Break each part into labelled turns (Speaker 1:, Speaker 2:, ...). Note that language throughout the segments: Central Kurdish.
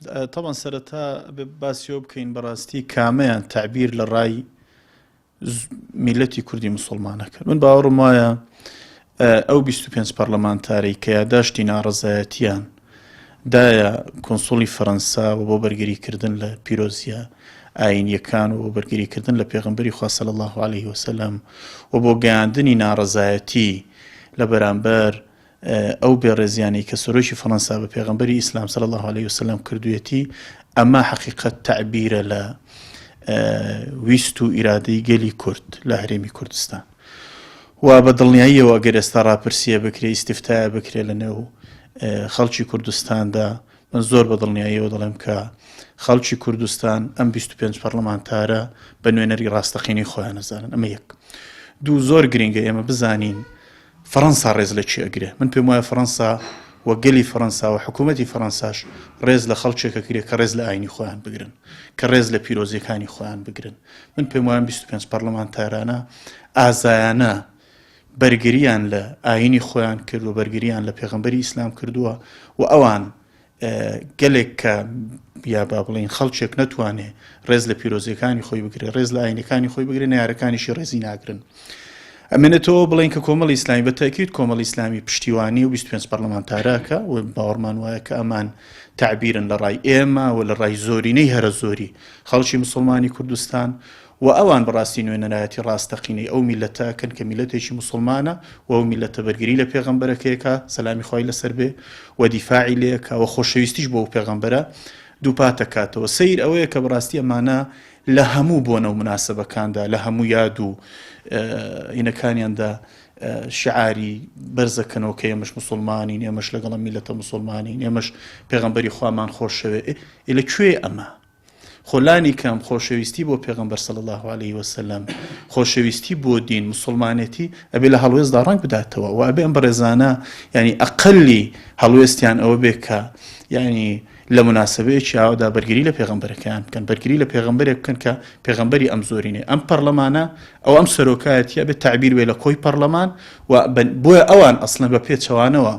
Speaker 1: طبعا سەرەتا باسیەوە بکەین بەڕاستی کامەیان تعبیر لە ڕای میلەتی کوردی مسلمانە کرد. من باوەڕم وایە ئەو 25 پەرلەمانتارەی کە یاداشتی ناڕەزایەتیان دایە کۆنسوڵی فەرەنسا و بۆ بەرگریکردن لە پیرۆزیە ئاینیەکان و بۆ بەرگریکردن لە پێغەمبەری خوا صلی الله عليه وسلم و بۆ گەیاندنی ناڕەزایەتی لە بەرامبەر ئەو بێڕێزیانەی کە سەرۆکی فەرەنسا بە پێغەمبەری ئیسلام صلی الله عليه وسلم کردوویەتی ئەمە حەقیقەت تعبیرە لە ویست و ئیرادەی گەلی کورد لە هەرێمی کوردستان و بە دڵنیاییەوە ئەگەر ئێستا ڕاپرسیە بکرێ ئیستیفتایە بکرێ لە نێو خەڵکی کوردستاندا من زۆر بە دڵنیاییەوە دەڵێم کە خەڵکی کوردستان ئەم 25 پەرلەمانتارە بە نوێنەری ڕاستەقینەی خۆیان نەزانن. ئەمە یەک. دوو، زۆر گرنگە ئێمە بزانین فەرەنسا ڕێز لە چی ئەگرێ. من پێم وایە فەرەنسا و گەلی فەرەنسا و حکوومەتی فەرەنساش ڕێز لە خەڵکێکە کرێ کە ڕێز لە ئاینی خۆیان بگرن، کە ڕێز لە پیرۆزیەکانی خۆیان بگرن. من پێم وایە 25 پەرلەمانتارانە ئازایانە بەرگریان لە ئاینی خۆیان کرد و بەرگریان لە پێغەمبەری ئیسلام کردووە و ئەوان گەلێک کە یا با بڵین خەڵکێک نەتوانێ ڕێز لە پیرۆزیەکانی خۆی بگرێ، ڕێز لە ئاینەکانی خۆی بگرێ، نەیارەکانیشی ڕێزی ناگرن. ئەمێنێتەوە بڵین کە کۆمەڵی ئیسلامی بە تاکید کۆمەڵی ئیسلامی پشتیوانی و 25 پەرلەمانتارەکە و باوەڕمان وایە کە ئەمان تعبیرن لە ڕای ئێمە و لە ڕای زۆرینەی هەرە زۆری خەڵکی مسلمانی کوردستان و ئەوان بەڕاستی نوێنەرایەتی ڕاستەقینەی ئەو میلەتەکەن کە میلەتێکی مسلمانە و ئەو میلەتە بەرگری لە پێغەمبەرەکەیەکە سەلامی خوای لەسەر بێ و دیفاعی لێیەکە و خۆشەویستیش بۆ پێغەمبەرە دووپات دەکاتەوە. سەیر ئەوەیە کە بەڕاستی ئەمانە لە هەموو بۆنە و مناسبەکاندا لە هەموو یاد و ئینەکانیاندا شعاری بەرزەکەنەوە کە ئێمەش مسلمانین، ئێمەش لەگەڵ میلەتە مسلمانین، ئێمەش پێغەمبەری خوامان خۆشەوێ. لەکوێ ئەمە خۆلانی کەم خۆشەویستی بۆ پێغەمبەر صلی الله عليه وسلم، خۆشەویستی بۆ دین مسلمانێتی ئەبێ لە هەڵوێستدا ڕەنگ بداتەوە و ئەبێ ئەم بەڕێزانە ینی ئەقەلی هەڵوێستیان ئەوە بێ کە ینی لە مناسبەیەکی ئاوادا بەرگری لە پێغەمبەرەکەیان بکەن، بەرگری لە پێغەمبەرێک بکەن کە پێغەمبەری ئەم زۆرینێ. ئەم پەرلەمانە ئەو ئەم سەرۆکایەتیە بێت تعبیر وێ لە کۆی پەرلەمان و بۆیە ئەوان ئەسڵەن بە پێچەوانەوە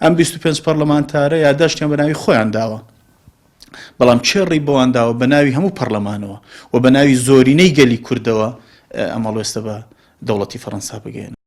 Speaker 1: ئەم 25 پەرلەمانتارە یاداشتیان بە ناوی خۆیان داوە، بەڵام چێڕی بۆوان داوە بە ناوی هەموو پەرلەمانەوە و بە ناوی زۆرینەی گەلی کوردەوە ئەمەڵوێستە بە دەوڵەتی فەرەنسا بگەێن.